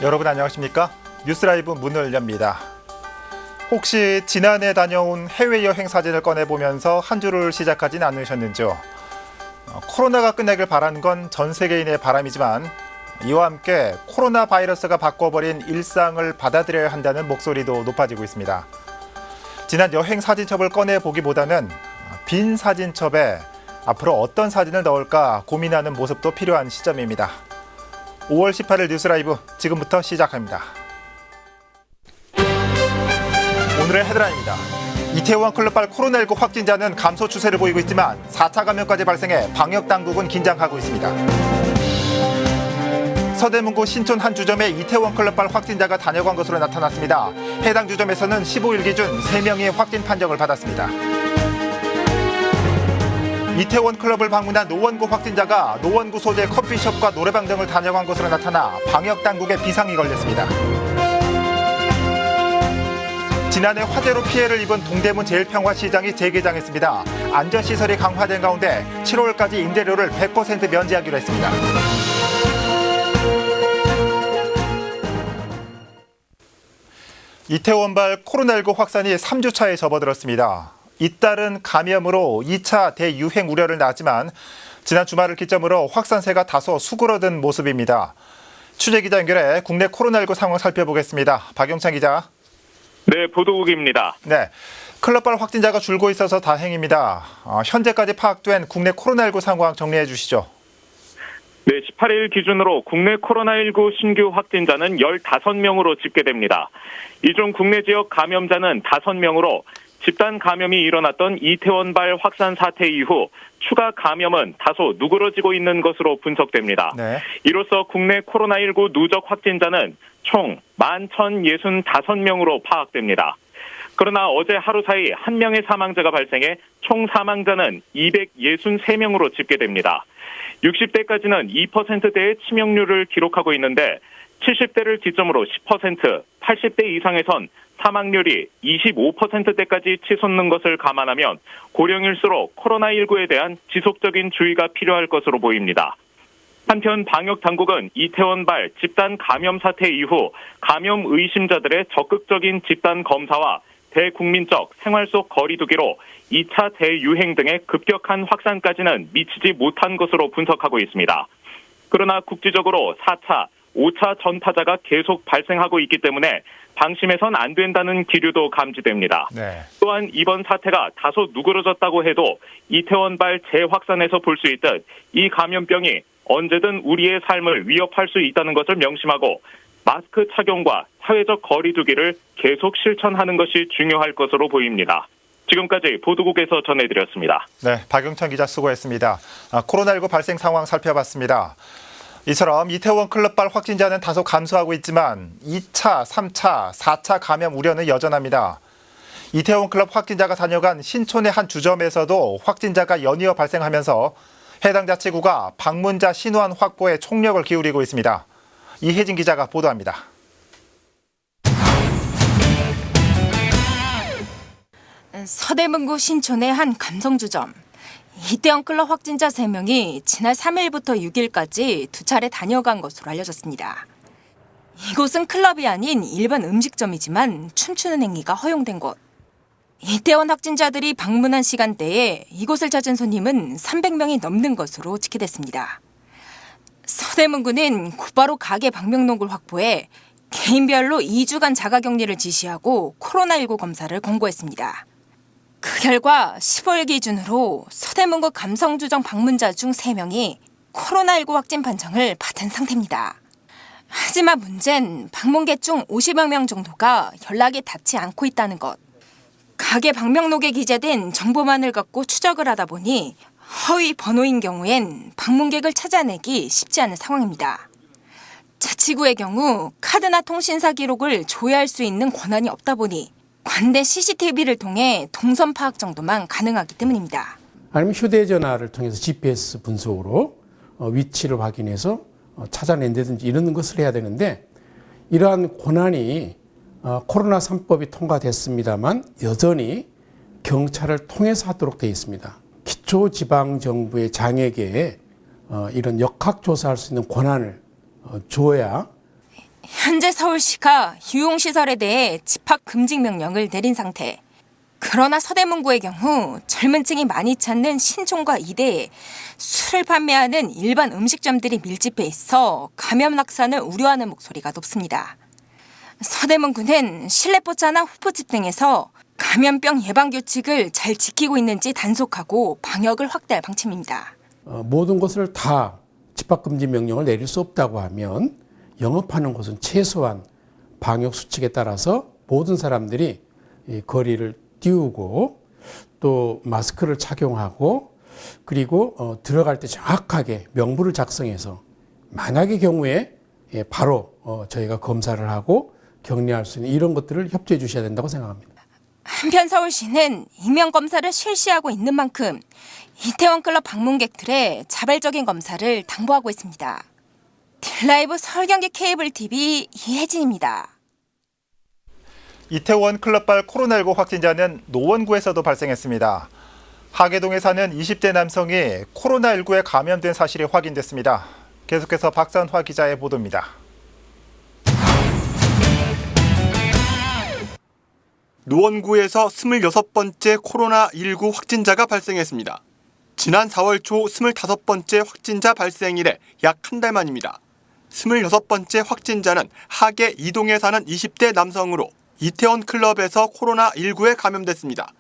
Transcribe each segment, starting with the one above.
여러분 안녕하십니까? 뉴스라이브 문을 엽니다. 혹시 지난해 다녀온 해외여행 사진을 꺼내보면서 한 주를 시작하진 않으셨는지요? 코로나가 끝내길 바라는 건 전 세계인의 바람이지만 이와 함께 코로나 바이러스가 바꿔버린 일상을 받아들여야 한다는 목소리도 높아지고 있습니다. 지난 여행 사진첩을 꺼내보기보다는 빈 사진첩에 앞으로 어떤 사진을 넣을까 고민하는 모습도 필요한 시점입니다. 5월 18일 뉴스라이브 지금부터 시작합니다. 오늘의 헤드라인입니다. 이태원 클럽발 코로나19 확진자는 감소 추세를 보이고 있지만 4차 감염까지 발생해 방역당국은 긴장하고 있습니다. 서대문구 신촌 한 주점에 이태원 클럽발 확진자가 다녀간 것으로 나타났습니다. 해당 주점에서는 15일 기준 3명이 확진 판정을 받았습니다. 이태원 클럽을 방문한 노원구 확진자가 노원구 소재 커피숍과 노래방 등을 다녀간 것으로 나타나 방역당국에 비상이 걸렸습니다. 지난해 화재로 피해를 입은 동대문 제일평화시장이 재개장했습니다. 안전시설이 강화된 가운데 7월까지 임대료를 100% 면제하기로 했습니다. 이태원발 코로나19 확산이 3주차에 접어들었습니다. 잇따른 감염으로 2차 대유행 우려를 낳았지만 지난 주말을 기점으로 확산세가 다소 수그러든 모습입니다. 취재기자 연결해 국내 코로나19 상황 살펴보겠습니다. 박영찬 기자. 네, 보도국입니다. 네, 클럽발 확진자가 줄고 있어서 다행입니다. 현재까지 파악된 국내 코로나19 상황 정리해 주시죠. 네, 18일 기준으로 국내 코로나19 신규 확진자는 15명으로 집계됩니다. 이 중 국내 지역 감염자는 5명으로 집단 감염이 일어났던 이태원발 확산 사태 이후 추가 감염은 다소 누그러지고 있는 것으로 분석됩니다. 네. 이로써 국내 코로나19 누적 확진자는 총 11,065명으로 파악됩니다. 그러나 어제 하루 사이 1명의 사망자가 발생해 총 사망자는 263명으로 집계됩니다. 60대까지는 2%대의 치명률을 기록하고 있는데 70대를 기점으로 10%, 80대 이상에선 사망률이 25%대까지 치솟는 것을 감안하면 고령일수록 코로나19에 대한 지속적인 주의가 필요할 것으로 보입니다. 한편 방역당국은 이태원발 집단 감염 사태 이후 감염 의심자들의 적극적인 집단 검사와 대국민적 생활 속 거리 두기로 2차 대유행 등의 급격한 확산까지는 미치지 못한 것으로 분석하고 있습니다. 그러나 국지적으로 4차, 5차 전파자가 계속 발생하고 있기 때문에 방심해선 안 된다는 기류도 감지됩니다. 네. 또한 이번 사태가 다소 누그러졌다고 해도 이태원발 재확산에서 볼 수 있듯 이 감염병이 언제든 우리의 삶을 위협할 수 있다는 것을 명심하고 마스크 착용과 사회적 거리 두기를 계속 실천하는 것이 중요할 것으로 보입니다. 지금까지 보도국에서 전해드렸습니다. 네, 박영찬 기자 수고했습니다. 코로나19 발생 상황 살펴봤습니다. 이처럼 이태원 클럽발 확진자는 다소 감소하고 있지만 2차, 3차, 4차 감염 우려는 여전합니다. 이태원 클럽 확진자가 다녀간 신촌의 한 주점에서도 확진자가 연이어 발생하면서 해당 자치구가 방문자 신원 확보에 총력을 기울이고 있습니다. 이혜진 기자가 보도합니다. 서대문구 신촌의 한 감성주점. 이태원 클럽 확진자 3명이 지난 3일부터 6일까지 2차례 다녀간 것으로 알려졌습니다. 이곳은 클럽이 아닌 일반 음식점이지만 춤추는 행위가 허용된 곳. 이태원 확진자들이 방문한 시간대에 이곳을 찾은 손님은 300명이 넘는 것으로 집계됐습니다. 서대문구는 곧바로 가게 방명록을 확보해 개인별로 2주간 자가격리를 지시하고 코로나19 검사를 권고했습니다. 그 결과 15일 기준으로 서대문구 감성주점 방문자 중 3명이 코로나19 확진 판정을 받은 상태입니다. 하지만 문제는 방문객 중 50여 명 정도가 연락이 닿지 않고 있다는 것. 가게 방명록에 기재된 정보만을 갖고 추적을 하다 보니 허위 번호인 경우엔 방문객을 찾아내기 쉽지 않은 상황입니다. 자치구의 경우 카드나 통신사 기록을 조회할 수 있는 권한이 없다 보니 관내 CCTV를 통해 동선 파악 정도만 가능하기 때문입니다. 아니면 휴대전화를 통해서 GPS 분석으로 위치를 확인해서 찾아낸다든지 이런 것을 해야 되는데 이러한 권한이 코로나 3법이 통과됐습니다만 여전히 경찰을 통해서 하도록 되어 있습니다. 기초지방정부의 장에게 이런 역학조사할 수 있는 권한을 줘야 현재 서울시가 유흥시설에 대해 집합 금지 명령을 내린 상태. 그러나 서대문구의 경우 젊은 층이 많이 찾는 신촌과 이대에 술을 판매하는 일반 음식점들이 밀집해 있어 감염 확산을 우려하는 목소리가 높습니다. 서대문구는 실내포차나 호프집 등에서 감염병 예방 규칙을 잘 지키고 있는지 단속하고 방역을 확대할 방침입니다. 모든 것을 다 집합금지 명령을 내릴 수 없다고 하면 영업하는 곳은 최소한 방역 수칙에 따라서 모든 사람들이 이 거리를 띄우고 또 마스크를 착용하고 그리고 들어갈 때 정확하게 명부를 작성해서 만약의 경우에 바로 저희가 검사를 하고 격리할 수 있는 이런 것들을 협조해 주셔야 된다고 생각합니다. 한편 서울시는 임명검사를 실시하고 있는 만큼 이태원 클럽 방문객들의 자발적인 검사를 당부하고 있습니다. 딜라이브 서울 경기 케이블 TV 이혜진입니다. 이태원 클럽발 코로나19 확진자는 노원구에서도 발생했습니다. 하계동에 사는 20대 남성이 코로나19에 감염된 사실이 확인됐습니다. 계속해서 박선화 기자의 보도입니다. 노원구에서 26번째 코로나19 확진자가 발생했습니다. 지난 4월 초 25번째 확진자 발생 이래 약 한 달 만입니다. 26번째 확진자는 하계 이동에 사는 20대 남성으로 이태원 클럽에서 코로나19에 감염됐습니다.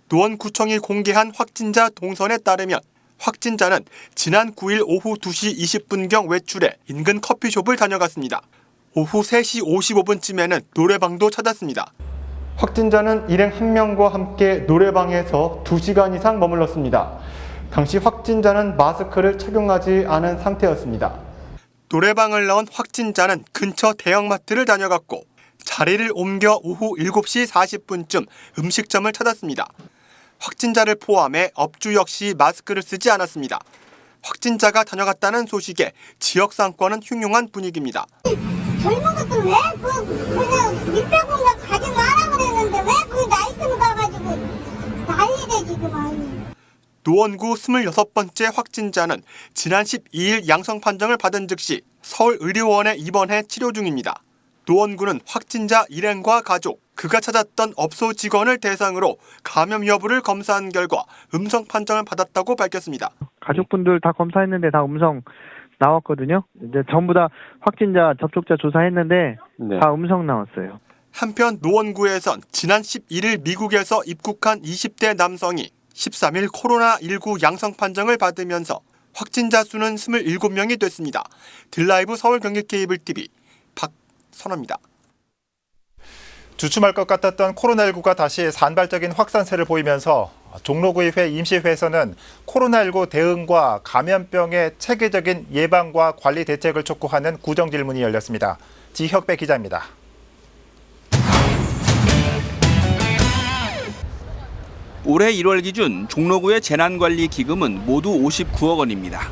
노원구청이 공개한 확진자 동선에 따르면 확진자는 지난 9일 오후 2시 20분경 외출해 인근 커피숍을 다녀갔습니다. 오후 3시 55분쯤에는 노래방도 찾았습니다. 확진자는 일행 1명과 함께 노래방에서 2시간 이상 머물렀습니다. 당시 확진자는 마스크를 착용하지 않은 상태였습니다. 노래방을 나온 확진자는 근처 대형마트를 다녀갔고 자리를 옮겨 오후 7시 40분쯤 음식점을 찾았습니다. 확진자를 포함해 업주 역시 마스크를 쓰지 않았습니다. 확진자가 다녀갔다는 소식에 지역 상권은 흉흉한 분위기입니다. 젊은 것들 왜 그냥 밀폐공간 가지 마라 그랬는데 왜 그 나이트로 가가지고 난리대 지금 아니. 노원구 26번째 확진자는 지난 12일 양성 판정을 받은 즉시 서울의료원에 입원해 치료 중입니다. 노원구는 확진자 일행과 가족, 그가 찾았던 업소 직원을 대상으로 감염 여부를 검사한 결과 음성 판정을 받았다고 밝혔습니다. 가족분들 다 검사했는데 다 음성 나왔거든요. 이제 전부 다 확진자 접촉자 조사했는데 다 음성 나왔어요. 한편 노원구에선 지난 11일 미국에서 입국한 20대 남성이 13일 코로나19 양성 판정을 받으면서 확진자 수는 27명이 됐습니다. 딜라이브 서울 경기 케이블 TV 박선호입니다. 주춤할 것 같았던 코로나19가 다시 산발적인 확산세를 보이면서 종로구의회 임시회에서는 코로나19 대응과 감염병의 체계적인 예방과 관리 대책을 촉구하는 구정질문이 열렸습니다. 지혁배 기자입니다. 올해 1월 기준 종로구의 재난관리기금은 모두 59억 원입니다.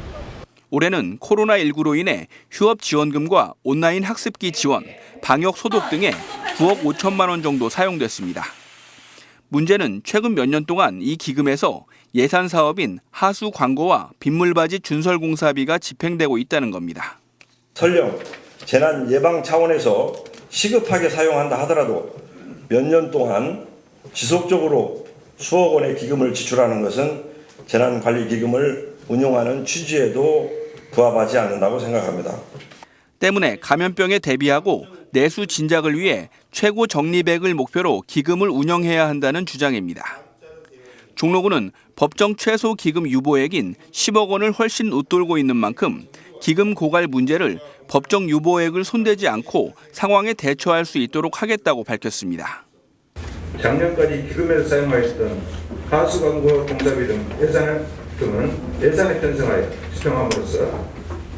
올해는 코로나19로 인해 휴업 지원금과 온라인 학습기 지원, 방역 소독 등에 9억 5천만 원 정도 사용됐습니다. 문제는 최근 몇 년 동안 이 기금에서 예산 사업인 하수 광고와 빗물바지 준설공사비가 집행되고 있다는 겁니다. 설령 재난 예방 차원에서 시급하게 사용한다 하더라도 몇 년 동안 지속적으로 수억 원의 기금을 지출하는 것은 재난관리기금을 운용하는 취지에도 부합하지 않는다고 생각합니다. 때문에 감염병에 대비하고 내수 진작을 위해 최고 적립액을 목표로 기금을 운영해야 한다는 주장입니다. 종로구는 법정 최소 기금 유보액인 10억 원을 훨씬 웃돌고 있는 만큼 기금 고갈 문제를 법정 유보액을 손대지 않고 상황에 대처할 수 있도록 하겠다고 밝혔습니다. 작년까지 기금에서 사용하였던 하수 광고 공사비 등은 예산에 편성하여 집행함으로써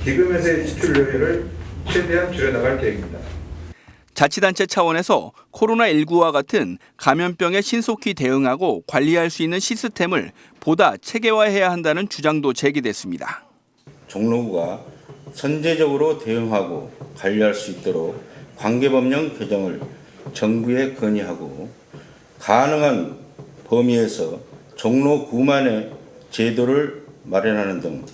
기금에서의 지출 여유를 최대한 줄여나갈 계획입니다. 자치단체 차원에서 코로나19와 같은 감염병에 신속히 대응하고 관리할 수 있는 시스템을 보다 체계화해야 한다는 주장도 제기됐습니다. 종로구가 선제적으로 대응하고 관리할 수 있도록 관계법령 개정을 정부에 건의하고 가능한 범위에서 종로구만의 제도를 마련하는 등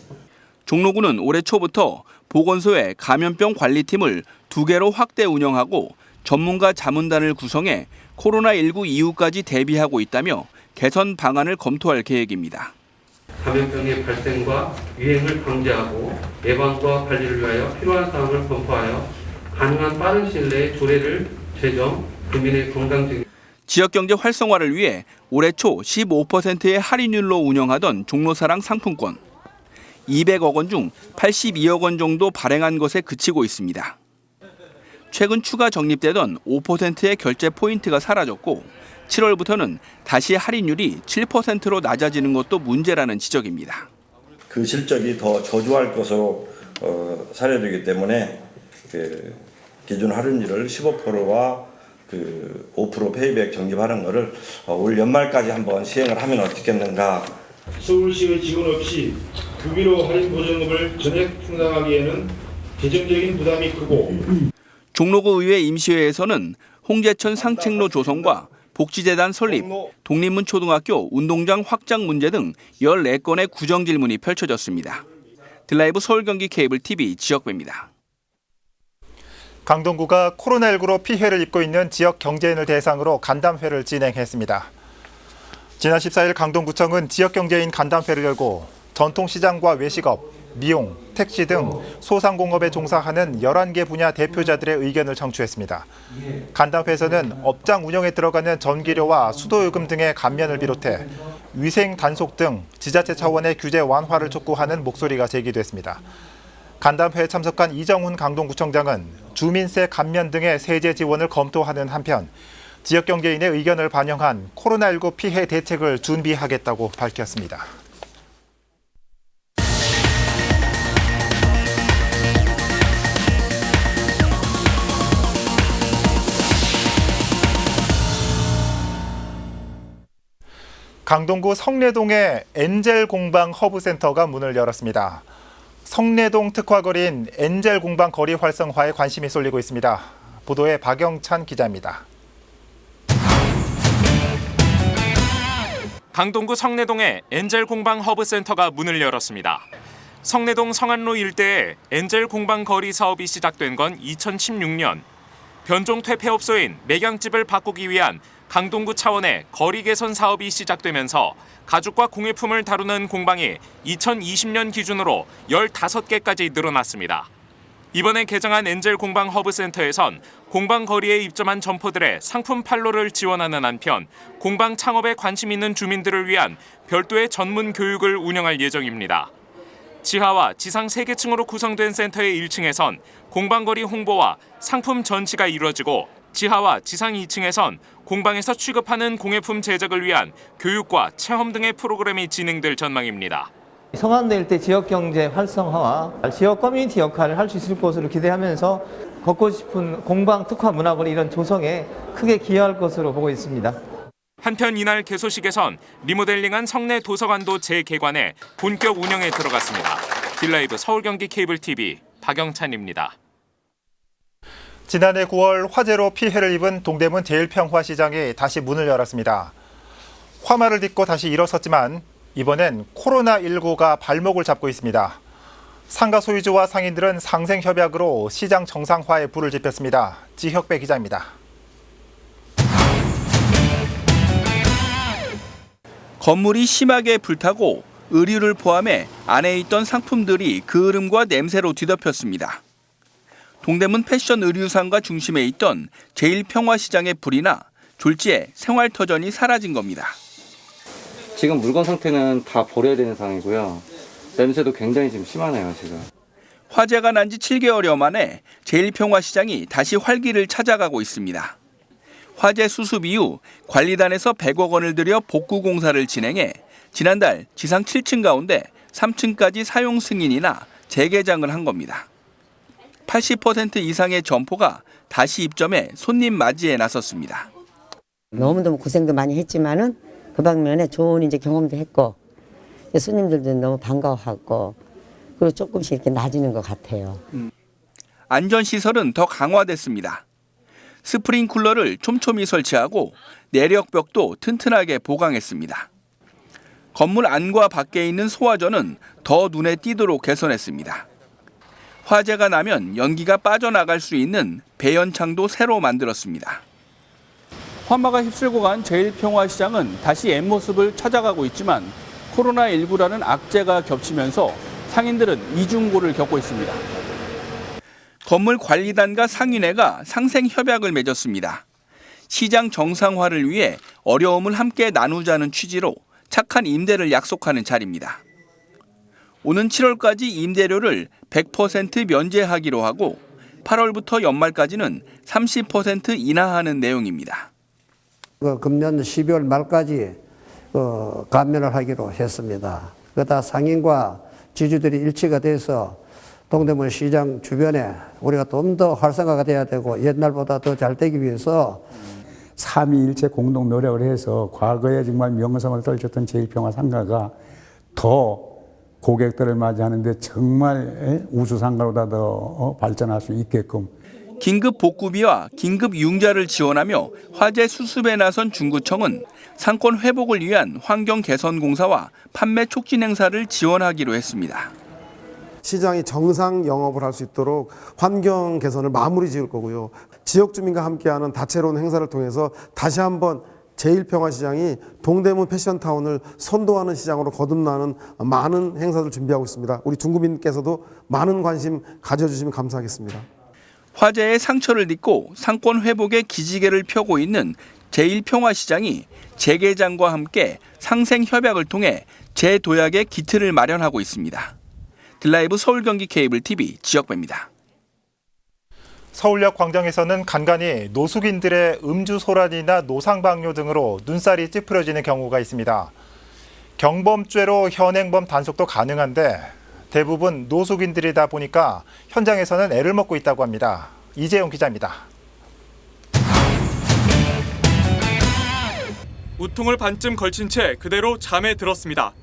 종로구는 올해 초부터 보건소에 감염병 관리팀을 2개로 확대 운영하고 전문가 자문단을 구성해 코로나19 이후까지 대비하고 있다며 개선 방안을 검토할 계획입니다. 감염병의 발생과 유행을 방지하고 예방과 관리를 위하여 필요한 사항을 검토하여 가능한 빠른 시일 내에 조례를 제정, 국민의 건강증 지역경제 활성화를 위해 올해 초 15%의 할인율로 운영하던 종로사랑 상품권 200억 원 중 82억 원 정도 발행한 것에 그치고 있습니다. 최근 추가 적립되던 5%의 결제 포인트가 사라졌고 7월부터는 다시 할인율이 7%로 낮아지는 것도 문제라는 지적입니다. 그 실적이 더 저조할 것으로 사례되기 때문에 기존 할인율을 15%와 5% 페이백 적립하는 것을 올 연말까지 한번 시행을 하면 어떻겠는가. 서울시의 지원 없이 구비로 할인 보전금을 전액 충당하기에는 재정적인 부담이 크고 종로구 의회 임시회에서는 홍제천 상책로 조성과 복지재단 설립, 독립문 초등학교 운동장 확장 문제 등 14건의 구정 질문이 펼쳐졌습니다. 드라이브 서울경기 케이블 TV 지역배입니다. 강동구가 코로나19로 피해를 입고 있는 지역 경제인을 대상으로 간담회를 진행했습니다. 지난 14일 강동구청은 지역 경제인 간담회를 열고 전통시장과 외식업, 미용, 택시 등 소상공업에 종사하는 11개 분야 대표자들의 의견을 청취했습니다. 간담회에서는 업장 운영에 들어가는 전기료와 수도요금 등의 감면을 비롯해 위생 단속 등 지자체 차원의 규제 완화를 촉구하는 목소리가 제기됐습니다. 간담회에 참석한 이정훈 강동구청장은 주민세 감면 등의 세제 지원을 검토하는 한편 지역 경제인의 의견을 반영한 코로나19 피해 대책을 준비하겠다고 밝혔습니다. 강동구 성내동의 엔젤 공방 허브센터가 문을 열었습니다. 성내동 특화거리인 엔젤 공방 거리 활성화에 관심이 쏠리고 있습니다. 보도에 박영찬 기자입니다. 강동구 성내동에 엔젤 공방 허브센터가 문을 열었습니다. 성내동 성안로 일대에 엔젤 공방 거리 사업이 시작된 건 2016년. 변종 퇴폐업소인 매경집을 바꾸기 위한 강동구 차원의 거리 개선 사업이 시작되면서 가죽과 공예품을 다루는 공방이 2020년 기준으로 15개까지 늘어났습니다. 이번에 개장한 엔젤 공방 허브센터에선 공방 거리에 입점한 점포들의 상품 판로를 지원하는 한편 공방 창업에 관심 있는 주민들을 위한 별도의 전문 교육을 운영할 예정입니다. 지하와 지상 3개층으로 구성된 센터의 1층에선 공방거리 홍보와 상품 전시가 이루어지고 지하와 지상 2층에선 공방에서 취급하는 공예품 제작을 위한 교육과 체험 등의 프로그램이 진행될 전망입니다. 성안로 일대 지역경제 활성화와 지역 커뮤니티 역할을 할 수 있을 것으로 기대하면서 걷고 싶은 공방 특화 문화거리 이런 조성에 크게 기여할 것으로 보고 있습니다. 한편 이날 개소식에선 리모델링한 성내 도서관도 재개관해 본격 운영에 들어갔습니다. 딜라이브 서울경기 케이블 TV 박영찬입니다. 지난해 9월 화재로 피해를 입은 동대문 제일평화시장이 다시 문을 열었습니다. 화마를 딛고 다시 일어섰지만 이번엔 코로나19가 발목을 잡고 있습니다. 상가 소유주와 상인들은 상생협약으로 시장 정상화에 불을 지폈습니다. 지혁배 기자입니다. 건물이 심하게 불타고 의류를 포함해 안에 있던 상품들이 그을음과 냄새로 뒤덮였습니다. 동대문 패션 의류상가 중심에 있던 제일평화시장의 불이 나 졸지에 생활터전이 사라진 겁니다. 지금 물건 상태는 다 버려야 되는 상황이고요. 냄새도 굉장히 지금 심하네요, 지금. 화재가 난 지 7개월여 만에 제일평화시장이 다시 활기를 찾아가고 있습니다. 화재 수습 이후 관리단에서 100억 원을 들여 복구 공사를 진행해 지난달 지상 7층 가운데 3층까지 사용 승인이나 재개장을 한 겁니다. 80% 이상의 점포가 다시 입점해 손님 맞이에 나섰습니다. 너무너무 고생도 많이 했지만은 그 방면에 좋은 이제 경험도 했고 손님들도 너무 반가워하고 그리고 조금씩 이렇게 나아지는 것 같아요. 안전시설은 더 강화됐습니다. 스프링쿨러를 촘촘히 설치하고 내력벽도 튼튼하게 보강했습니다. 건물 안과 밖에 있는 소화전은 더 눈에 띄도록 개선했습니다. 화재가 나면 연기가 빠져나갈 수 있는 배연창도 새로 만들었습니다. 화마가 휩쓸고 간 제1평화시장은 다시 옛모습을 찾아가고 있지만 코로나19라는 악재가 겹치면서 상인들은 이중고를 겪고 있습니다. 건물 관리단과 상인회가 상생협약을 맺었습니다. 시장 정상화를 위해 어려움을 함께 나누자는 취지로 착한 임대를 약속하는 자리입니다. 오는 7월까지 임대료를 100% 면제하기로 하고 8월부터 연말까지는 30% 인하하는 내용입니다. 금년 12월 말까지 감면을 하기로 했습니다. 그다 상인과 지주들이 일치가 돼서 동대문 시장 주변에 우리가 좀 더 활성화가 돼야 되고 옛날보다 더 잘 되기 위해서 삼위일체 공동 노력을 해서 과거에 정말 명성을 떨쳤던 제1평화 상가가 더 고객들을 맞이하는데 정말 우수 상가보다 더 발전할 수 있게끔 긴급 복구비와 긴급 융자를 지원하며 화재 수습에 나선 중구청은 상권 회복을 위한 환경 개선 공사와 판매 촉진 행사를 지원하기로 했습니다. 시장이 정상 영업을 할 수 있도록 환경 개선을 마무리 지을 거고요. 지역 주민과 함께하는 다채로운 행사를 통해서 다시 한번 제1평화시장이 동대문 패션타운을 선도하는 시장으로 거듭나는 많은 행사를 준비하고 있습니다. 우리 중구민께서도 많은 관심 가져주시면 감사하겠습니다. 화재의 상처를 딛고 상권 회복의 기지개를 펴고 있는 제1평화시장이 재개장과 함께 상생협약을 통해 재도약의 기틀을 마련하고 있습니다. 딜라이브 서울 경기 케이블 TV 지역배입니다. 서울역 광장에서는 간간히 노숙인들의 음주 소란이나 노상방뇨 등으로 눈살이 찌푸려지는 경우가 있습니다. 경범죄로 현행범 단속도 가능한데 대부분 노숙인들이다 보니까 현장에서는 애를 먹고 있다고 합니다. 이재용 기자입니다. 우통을 반쯤 걸친 채 그대로 잠에 들었습니다.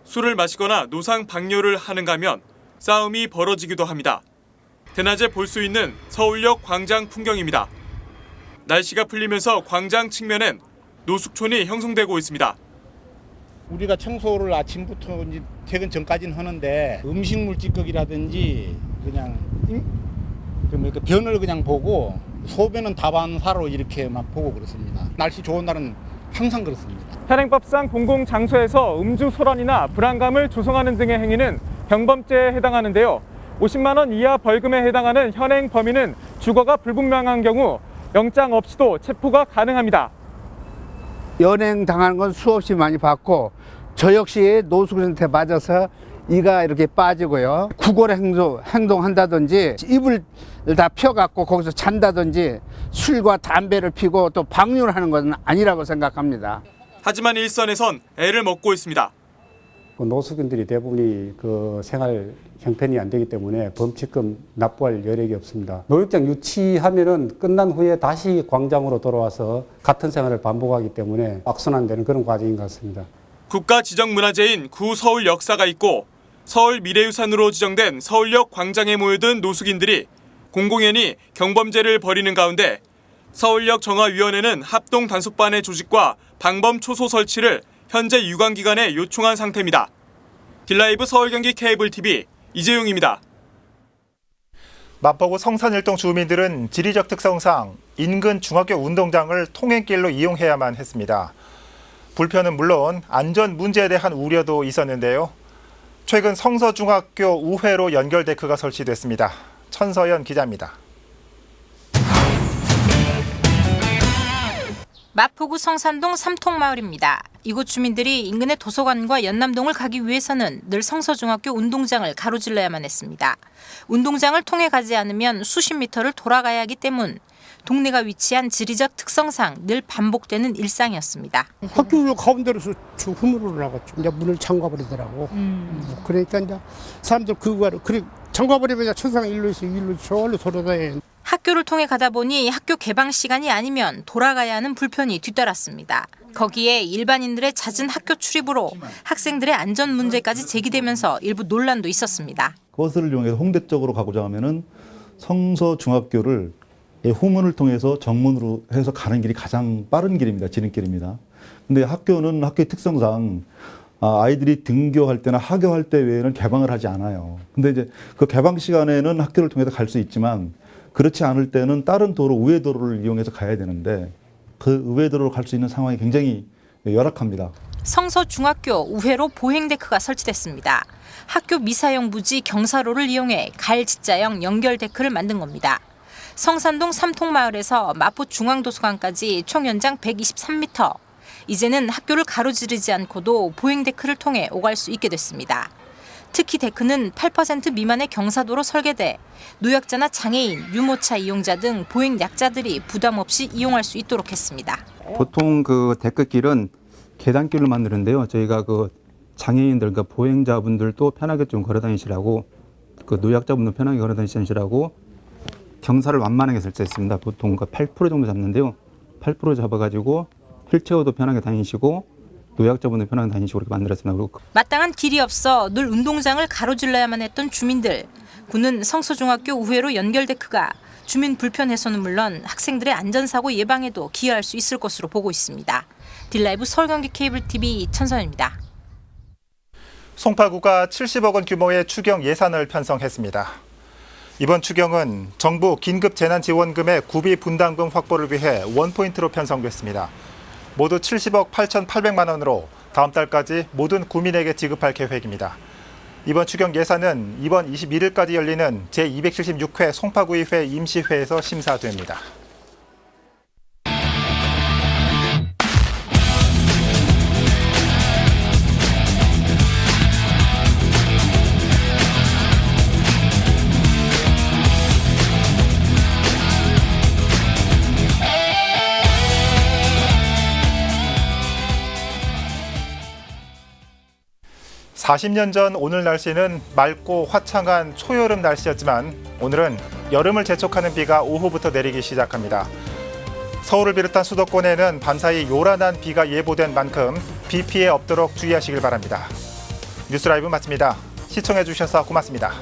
술을 마시거나 노상 방뇨를 하는가 하면 싸움이 벌어지기도 합니다. 대낮에 볼 수 있는 서울역 광장 풍경입니다. 날씨가 풀리면서 광장 측면엔 노숙촌이 형성되고 있습니다. 우리가 청소를 아침부터 이제 퇴근 전까지는 하는데 음식물 찌꺼기라든지 그냥 변을 그냥 보고 소변은 다반사로 이렇게 막 보고 그렇습니다. 날씨 좋은 날은 항상 그렇습니다. 현행법상 공공장소에서 음주 소란이나 불안감을 조성하는 등의 행위는 경범죄에 해당하는데요. 50만 원 이하 벌금에 해당하는 현행 범위는 주거가 불분명한 경우 영장 없이도 체포가 가능합니다. 연행 당하는 건 수없이 많이 봤고 저 역시 노숙인한테 맞아서 이가 이렇게 빠지고요. 구걸 행동한다든지 입을 다 펴갖고 거기서 잔다든지 술과 담배를 피고 또 방류를 하는 것은 아니라고 생각합니다. 하지만 일선에선 애를 먹고 있습니다. 노숙인들이 대부분이 그 생활 형편이 안 되기 때문에 범칙금 납부할 여력이 없습니다. 노역장 유치하면은 끝난 후에 다시 광장으로 돌아와서 같은 생활을 반복하기 때문에 악순환되는 그런 과정인 것 같습니다. 국가 지정 문화재인 구 서울 역사가 있고 서울 미래유산으로 지정된 서울역 광장에 모여든 노숙인들이 공공연히 경범죄를 벌이는 가운데 서울역 정화위원회는 합동 단속반의 조직과 방범 초소 설치를 현재 유관기관에 요청한 상태입니다. 딜라이브 서울 경기 케이블 TV 이재용입니다. 마포구 성산일동 주민들은 지리적 특성상 인근 중학교 운동장을 통행길로 이용해야만 했습니다. 불편은 물론 안전 문제에 대한 우려도 있었는데요. 최근 성서중학교 우회로 연결 데크가 설치됐습니다. 천서연 기자입니다. 마포구 성산동 삼통마을입니다. 이곳 주민들이 인근의 도서관과 연남동을 가기 위해서는 늘 성서중학교 운동장을 가로질러야만 했습니다. 운동장을 통해 가지 않으면 수십 미터를 돌아가야 하기 때문 동네가 위치한 지리적 특성상 늘 반복되는 일상이었습니다. 학교 가운데로서 흠으로 나갔죠. 이제 문을 잠가버리더라고. 그러니까 이제 사람들 그거를 그래 잠가버리면 천상 일로 저로 돌아다녀. 학교를 통해 가다 보니 학교 개방 시간이 아니면 돌아가야 하는 불편이 뒤따랐습니다. 거기에 일반인들의 잦은 학교 출입으로 학생들의 안전 문제까지 제기되면서 일부 논란도 있었습니다. 버스를 이용해서 홍대 쪽으로 가고자 하면은 성서중학교를 후문을 통해서 정문으로 해서 가는 길이 가장 빠른 길입니다. 지름길입니다. 근데 학교는 학교의 특성상 아이들이 등교할 때나 하교할 때 외에는 개방을 하지 않아요. 근데 이제 그 개방 시간에는 학교를 통해서 갈 수 있지만 그렇지 않을 때는 다른 도로, 우회도로를 이용해서 가야 되는데 그 우회도로로 갈 수 있는 상황이 굉장히 열악합니다. 성서중학교 우회로 보행데크가 설치됐습니다. 학교 미사용 부지 경사로를 이용해 갈지자형 연결 데크를 만든 겁니다. 성산동 삼통마을에서 마포중앙도서관까지 총 연장 123m. 이제는 학교를 가로지르지 않고도 보행데크를 통해 오갈 수 있게 됐습니다. 특히 데크는 8% 미만의 경사도로 설계돼 노약자나 장애인, 유모차 이용자 등 보행 약자들이 부담 없이 이용할 수 있도록 했습니다. 보통 그 데크길은 계단길로 만드는데요. 저희가 그 장애인들, 그 보행자분들도 편하게 좀 걸어 다니시라고, 그 노약자분도 편하게 걸어 다니시라고 경사를 완만하게 설치했습니다. 보통 그 8% 정도 잡는데요. 8% 잡아가지고 휠체어도 편하게 다니시고 노약자분들 편하게 다니시고 이렇게 만들었습니다. 그리고 마땅한 길이 없어 늘 운동장을 가로질러야만 했던 주민들. 군은 성서중학교 우회로 연결 데크가 주민 불편 해소는 물론 학생들의 안전사고 예방에도 기여할 수 있을 것으로 보고 있습니다. 딜라이브 서울경기 케이블TV 천선입니다. 송파구가 70억 원 규모의 추경 예산을 편성했습니다. 이번 추경은 정부 긴급재난지원금의 구비 분담금 확보를 위해 원포인트로 편성됐습니다. 모두 70억 8,800만 원으로 다음 달까지 모든 구민에게 지급할 계획입니다. 이번 추경 예산은 이번 21일까지 열리는 제276회 송파구의회 임시회에서 심사됩니다. (40년) 전 오늘 날씨는 맑고 화창한 초여름 날씨였지만 오늘은 여름을 재촉하는 비가 오후부터 내리기 시작합니다. 서울을 비롯한 수도권에는 밤사이 요란한 비가 예보된 만큼 비 피해 없도록 주의하시길 바랍니다. 뉴스라이브 마칩니다. 시청해 주셔서 고맙습니다.